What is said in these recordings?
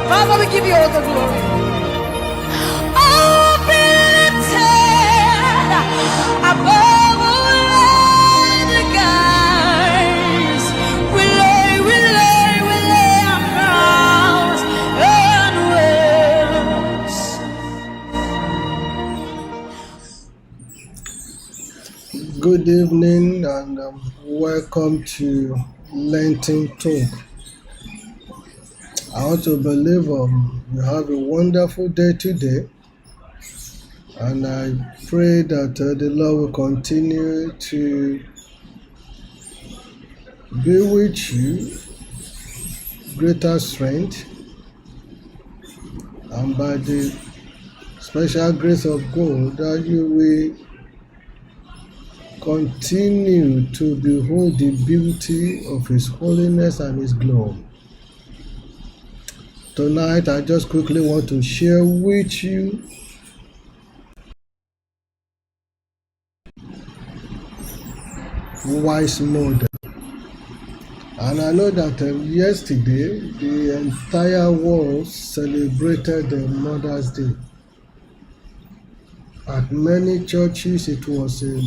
Father, we give you all the glory. Oh, be lifted above all the guys. We lay our crowns and waves. Good evening and welcome to Lenten Talk. I want to believe you have a wonderful day today, and I pray that the Lord will continue to be with you, greater strength, and by the special grace of God that you will continue to behold the beauty of His holiness and His glory. Tonight, I just quickly want to share with you wise mother. And I know that yesterday, the entire world celebrated Mother's Day. At many churches, it was a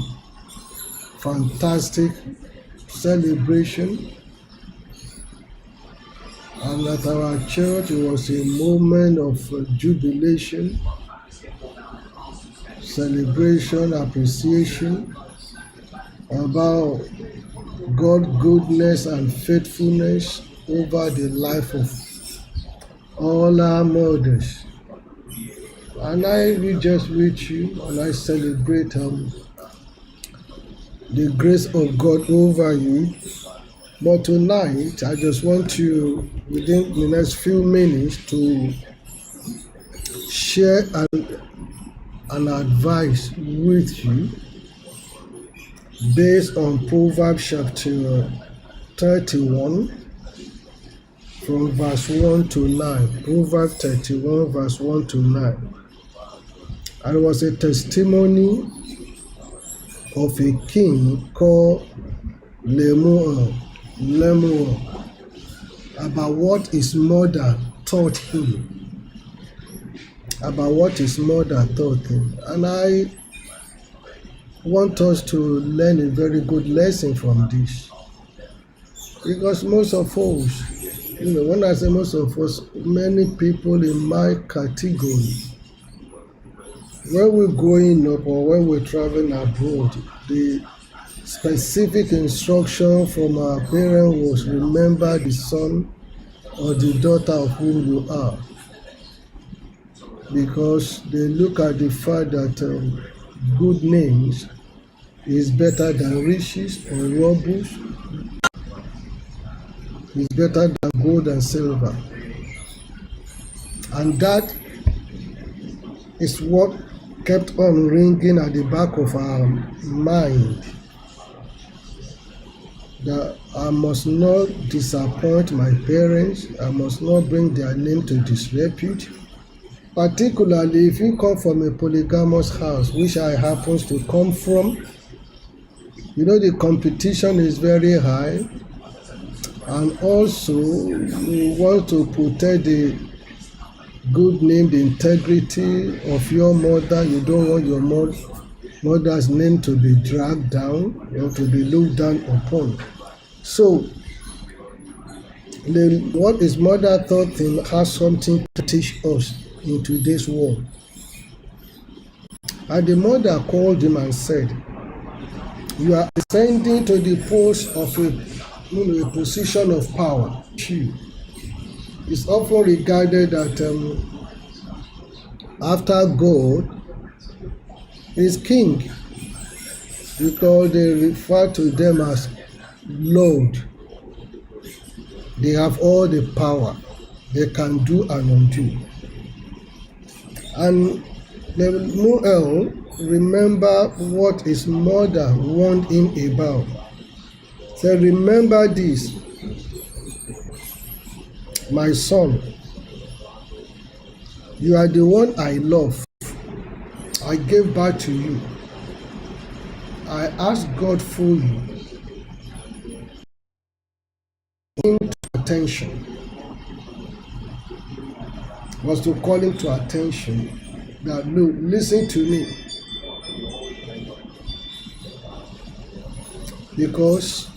fantastic celebration. And at our church, it was a moment of jubilation, celebration, appreciation about God's goodness and faithfulness over the life of all our mothers. And I rejoice with you and I celebrate the grace of God over you. But tonight, I just want to, within the next few minutes, to share an advice with you based on Proverbs chapter 31 from verse 1 to 9. Proverbs 31 verse 1 to 9. And it was a testimony of a king called Lemuel about what his mother taught him. And I want us to learn a very good lesson from this. Because most of us, when I say most of us, many people in my category, when we're growing up or when we're traveling abroad, the specific instruction from our parents was remember the son or the daughter of whom you are, because they look at the fact that good names is better than riches or robes, is better than gold and silver. And that is what kept on ringing at the back of our mind, that I must not disappoint my parents, I must not bring their name to disrepute, particularly if you come from a polygamous house, which I happens to come from. The competition is very high, and also we want to protect the good name, the integrity of your mother. You don't want your mother's name to be dragged down or to be looked down upon. So, what his mother taught him has something to teach us in today's world. And the mother called him and said, "You are ascending to the post of a position of power." It's often regarded that after God is king, because they refer to them as Lord. They have all the power. They can do and undo. And Lemuel remember what his mother warned him about. Say, "Remember this, my son. You are the one I love. I gave birth to you. I asked God for you. Into attention. was to call him to attention that, look, listen to me, because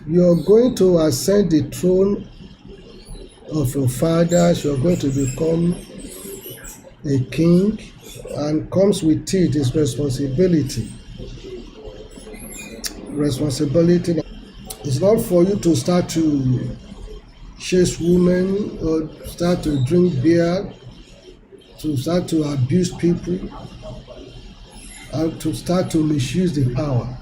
you're going to ascend the throne of your fathers, you're going to become a king, and comes with it is responsibility. Responsibility. It's not for you to start to chase women or start to drink beer, to start to abuse people, and to start to misuse the power.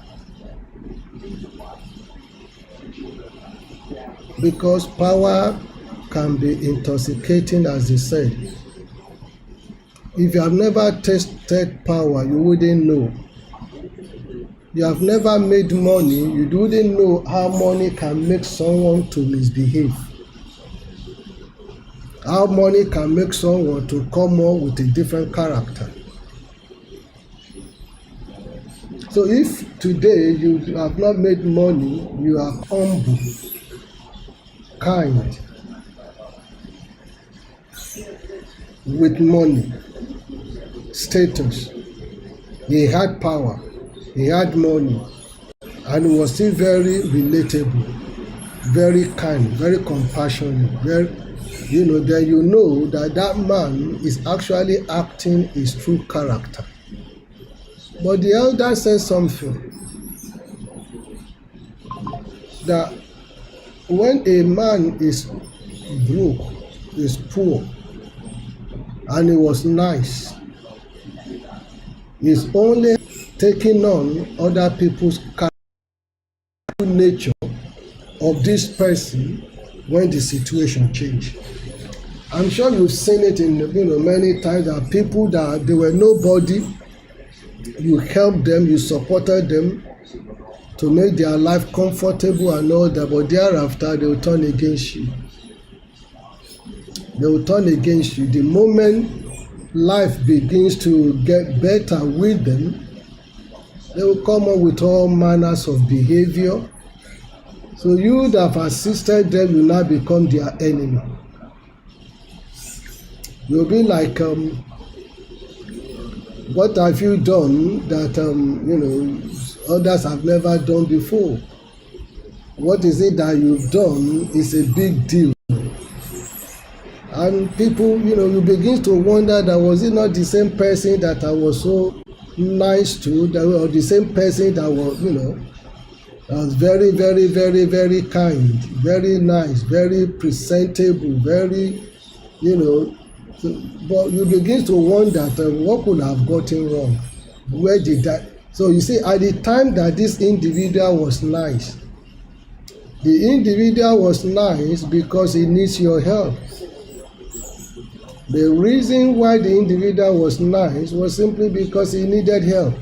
Because power can be intoxicating, as they said. If you have never tasted power, you wouldn't know. You have never made money, you wouldn't know how money can make someone to misbehave. How money can make someone to come up with a different character. So if today you have not made money, you are humble, kind, with money, status, he had power, he had money, and he was still very relatable, very kind, very compassionate, then you know that that man is actually acting his true character. But the elder says something, that when a man is broke, is poor, and he was nice, he's only taking on other people's nature of this person when the situation changed. I'm sure you've seen it in many times, that people that they were nobody, you helped them, you supported them to make their life comfortable and all that, but thereafter they will turn against you. They will turn against you. The moment life begins to get better with them, they will come up with all manners of behavior. So you that have assisted them will now become their enemy. You'll be like, what have you done that others have never done before? What is it that you've done is a big deal. And people, you begin to wonder that was it not the same person that I was so nice to, or the same person that was very, very, very, very kind, very nice, very presentable, very, but you begin to wonder what could have gotten wrong? Where did that? So you see, at the time that this individual was nice, the individual was nice because he needs your help. The reason why the individual was nice was simply because he needed help.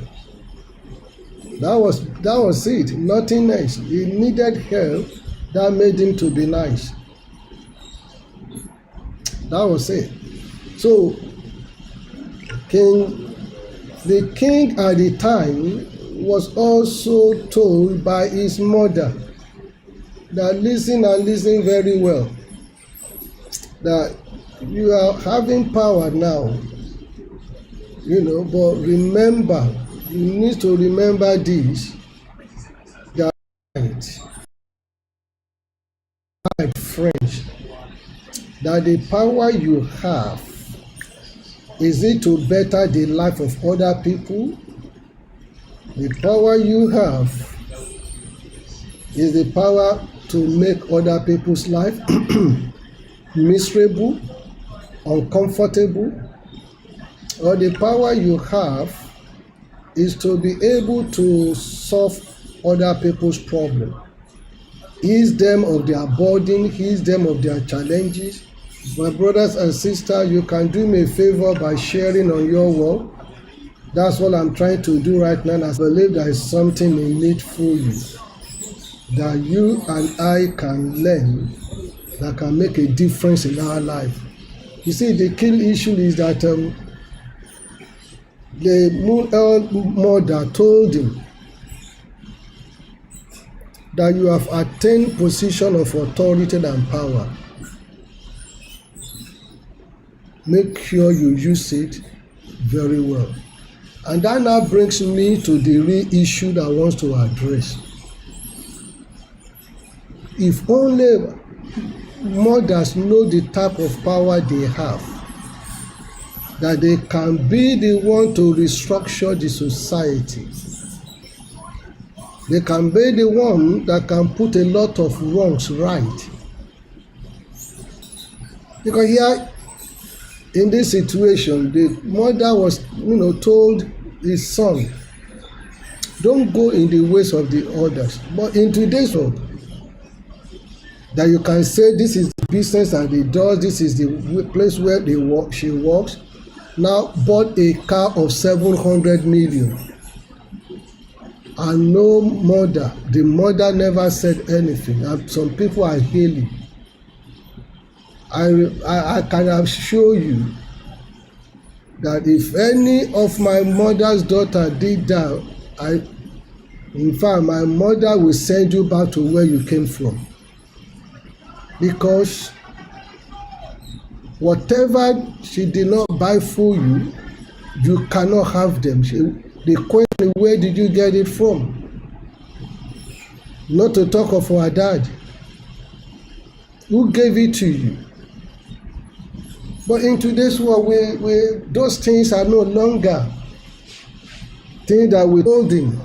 That was it, nothing else. He needed help that made him to be nice. That was it. So, the king at the time was also told by his mother that listen and listen very well, that you are having power now, but remember, you need to remember this, that friends, that the power you have, is it to better the life of other people? The power you have is the power to make other people's life miserable, uncomfortable, or the power you have is to be able to solve other people's problems, ease them of their burden, ease them of their challenges. My brothers and sisters, you can do me a favor by sharing on your wall. That's what I'm trying to do right now. I believe there is something in it for you that you and I can learn that can make a difference in our life. You see, the key issue is that the mother told him that you have attained position of authority and power. make sure you use it very well. And that now brings me to the real issue that I want to address. If only mothers know the type of power they have, that they can be the one to restructure the society. They can be the one that can put a lot of wrongs right. Because here in this situation, the mother was, told his son, don't go in the ways of the others. But in today's world, that you can say this is the business that he does, this is the place where she works, now bought a car of 700 million. And no mother, the mother never said anything. And some people are hailing. I can assure you that if any of my mother's daughter did that, in fact, my mother will send you back to where you came from. Because whatever she did not buy for you, you cannot have them. The question, where did you get it from? Not to talk of our dad. Who gave it to you? But in today's world, those things are no longer things that we're holding.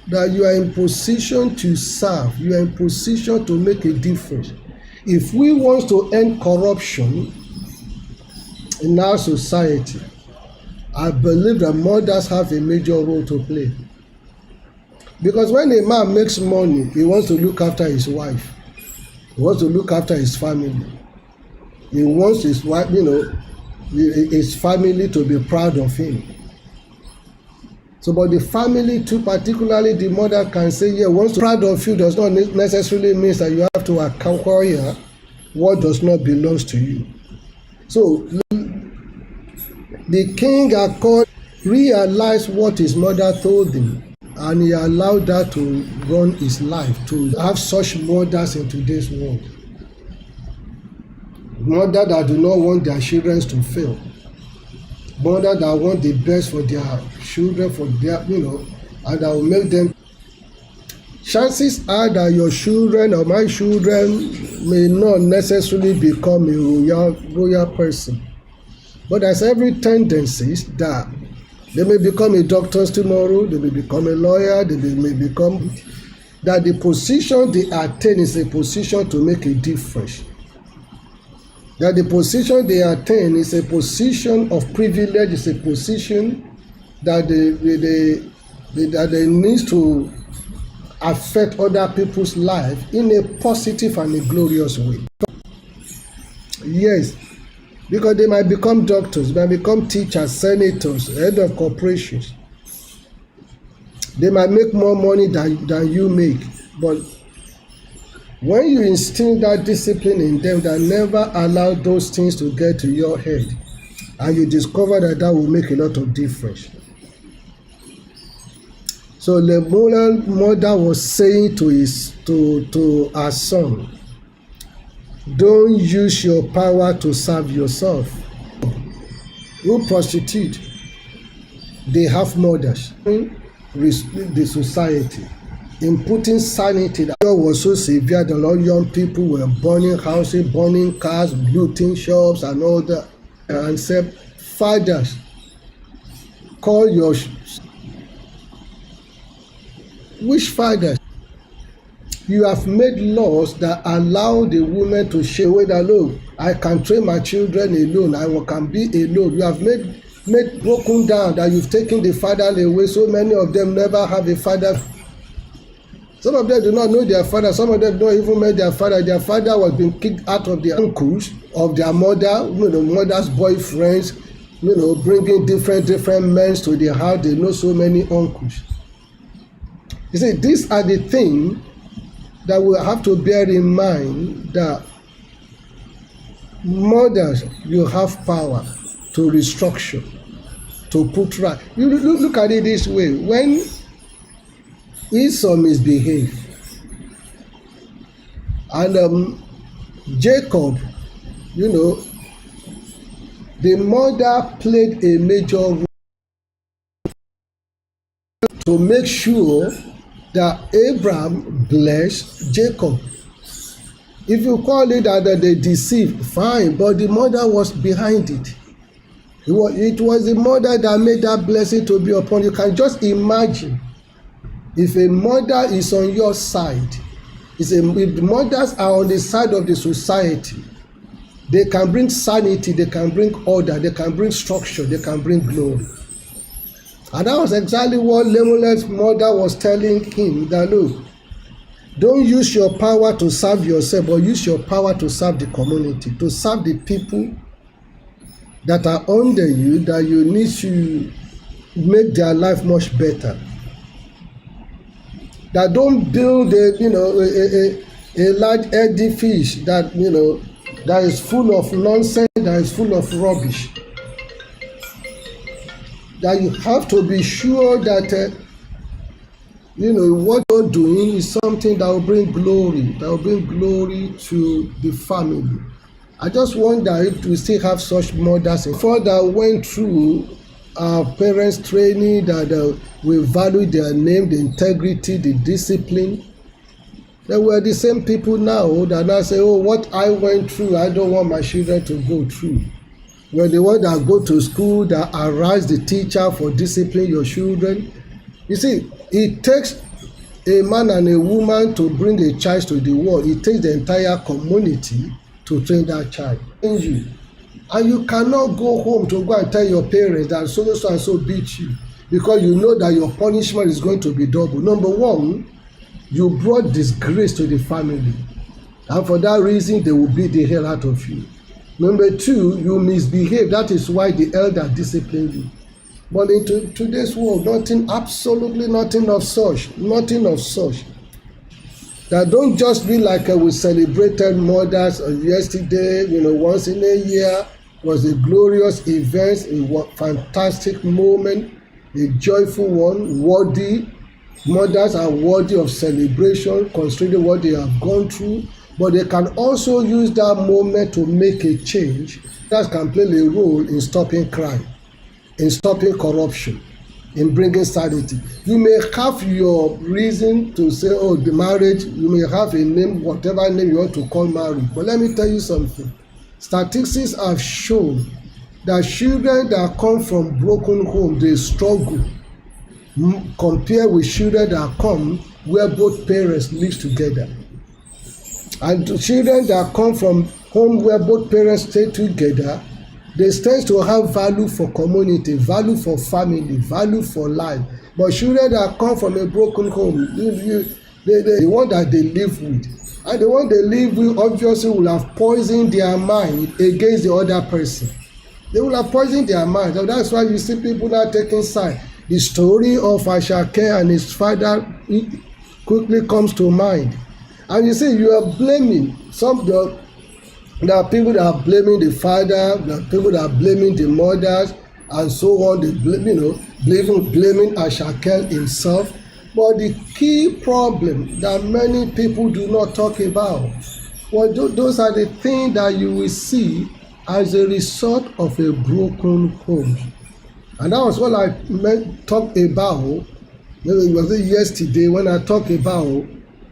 That you are in position to serve, you are in position to make a difference. If we want to end corruption in our society, I believe that mothers have a major role to play. Because when a man makes money, he wants to look after his wife. He wants to look after his family. He wants his wife, his family to be proud of him. So, but the family too, particularly the mother, can say, yeah, wants to be proud of you does not necessarily mean that you have to acquire what does not belong to you. So, the king realized what his mother told him, and he allowed that to run his life, to have such mothers in today's world. Mothers that do not want their children to fail. Mothers that want the best for their children, for their, and that will make them. Chances are that your children or my children may not necessarily become a royal person. But there's every tendency that they may become a doctor tomorrow, they may become a lawyer, they may become, that the position they attain is a position to make a difference. That the position they attain is a position of privilege, is a position that they need to affect other people's life in a positive and a glorious way. Yes, because they might become doctors, they might become teachers, senators, head of corporations. They might make more money than you make, but when you instill that discipline in them that never allow those things to get to your head, and you discover that will make a lot of difference. So the mother was saying to her son, don't use your power to serve yourself. Who prostitute? They have mothers. The society. In putting sanity, that was so severe that all young people were burning houses, burning cars, looting shops and all that. And said, fathers, call your... Which fathers? You have made laws that allow the women to share away that, look, I can train my children alone, I can be alone. You have made broken down that you've taken the father away. So many of them never have a father. Some of them do not know their father. Some of them don't even know their father. Their father was being kicked out of their uncles, of their mother, mother's boyfriends, bringing different men to their house. They know so many uncles. You see, these are the things that we have to bear in mind, that mothers, you have power to restructure, to put right. You look at it this way. When Esau misbehaved, and Jacob, The mother played a major role to make sure that Abraham blessed Jacob. If you call it that they deceived, fine, but the mother was behind it. It was the mother that made that blessing to be upon you. You can just imagine if a mother is on your side, if the mothers are on the side of the society, they can bring sanity, they can bring order, they can bring structure, they can bring glory. And that was exactly what Lemuel's mother was telling him, that look, don't use your power to serve yourself, but use your power to serve the community, to serve the people that are under you, that you need to make their life much better. That don't build a large edifice that that is full of nonsense, that is full of rubbish. That you have to be sure that what you're doing is something that will bring glory, to the family. I just wonder if we still have such mothers before that went through our parents' training, that we value their name, the integrity, the discipline. They were the same people now that now say, oh, what I went through, I don't want my children to go through. We're the ones that go to school, that arise the teacher for discipline your children. You see, it takes a man and a woman to bring a child to the world. It takes the entire community to train that child. And you cannot go home to go and tell your parents that so and so beat you, because you know that your punishment is going to be double. Number one, you brought disgrace to the family, and for that reason they will beat the hell out of you. Number two, you misbehave. That is why the elder disciplined you. But in today's world, absolutely nothing of such. That don't just be like we celebrated mothers yesterday, once in a year. Was a glorious event, a fantastic moment, a joyful one, worthy. Mothers are worthy of celebration, considering what they have gone through. But they can also use that moment to make a change. That can play a role in stopping crime, in stopping corruption, in bringing sanity. You may have your reason to say, oh, the marriage, you may have a name, whatever name you want to call marriage. But let me tell you something. Statistics have shown that children that come from broken homes, they struggle compared with children that come where both parents live together. And the children that come from home where both parents stay together, they tend to have value for community, value for family, value for life. But children that come from a broken home, the one that they live with, and the one they live with obviously will have poisoned their mind against the other person. They will have poisoned their mind. So that's why you see people now taking side. The story of Ashake and his father quickly comes to mind. And you see, you are blaming there are people that are blaming the father, there are people that are blaming the mothers, and so on. They blaming Ashake himself. But the key problem that many people do not talk about, well, those are the things that you will see as a result of a broken home. And that was what I talked about, it was yesterday when I talked about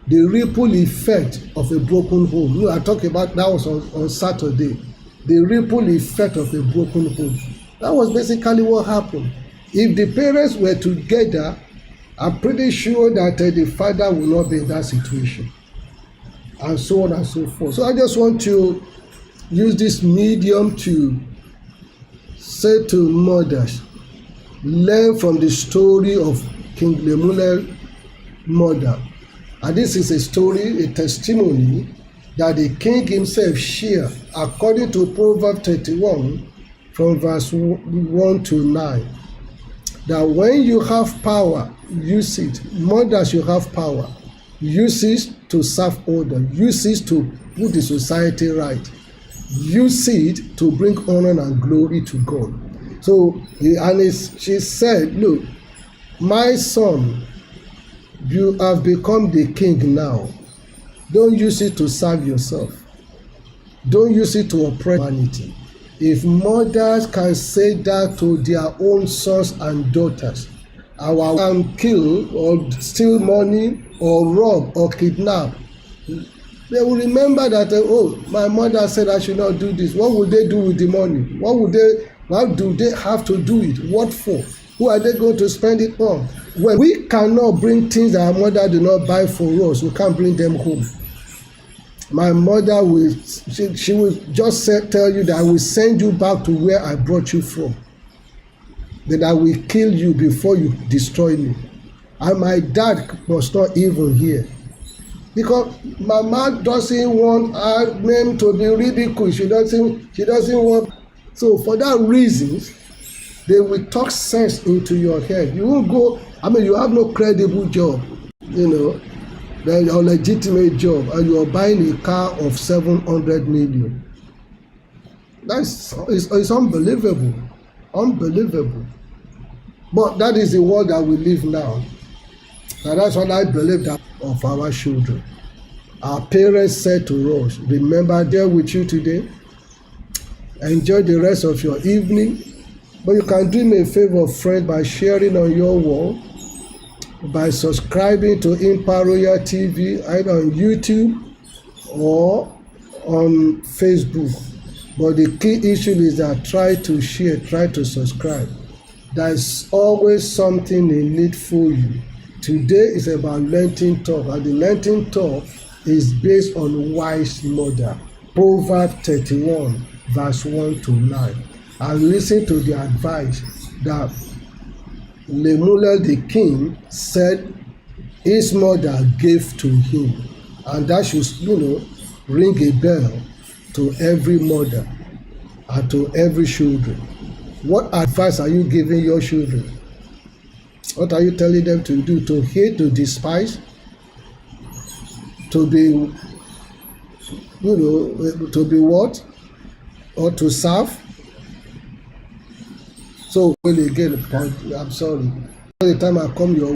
the ripple effect of a broken home. I talked about that was on Saturday. The ripple effect of a broken home. That was basically what happened. If the parents were together, I'm pretty sure that the father will not be in that situation, and so on and so forth. So I just want to use this medium to say to mothers, learn from the story of King Lemuel's mother. And this is a story, a testimony that the king himself shared according to Proverbs 31 from verse 1 to 9. That when you have power, use it. Mothers, you have power. Use it to serve others. Use it to put the society right. Use it to bring honor and glory to God. So, she said, look, my son, you have become the king now. Don't use it to serve yourself. Don't use it to oppress humanity. If mothers can say that to their own sons and daughters, our can kill or steal money or rob or kidnap, they will remember that, oh, my mother said I should not do this. What would they do with the money? What do they have to do it? What for? Who are they going to spend it on? When we cannot bring things that our mother did not buy for us, we can't bring them home. My mother will, she will just tell you that I will send you back to where I brought you from. That I will kill you before you destroy me. And my dad was not even here. Because mama doesn't want her name to be ridiculed. She doesn't want. So for that reason, they will talk sense into your head. You won't go, you have no credible job, your legitimate job, and you are buying a car of 700 million. It's unbelievable. Unbelievable. But that is the world that we live now. And that's what I believe that of our children. Our parents said to us, remember they're with you today. Enjoy the rest of your evening. But you can do me a favor, friend, by sharing on your wall, by subscribing to Impact Royal TV, either on YouTube or on Facebook. But the key issue is that try to share, try to subscribe. There's always something in need for you. Today is about Lenten talk, and the Lenten talk is based on wise mother. Proverbs 31, verse 1 to 9. And listen to the advice that Lemuel the king said his mother gave to him. And that should, ring a bell to every mother and to every children. What advice are you giving your children? What are you telling them to do? To hate, to despise, to be, to be what? Or to serve? So, again, I'm sorry. By the time I come your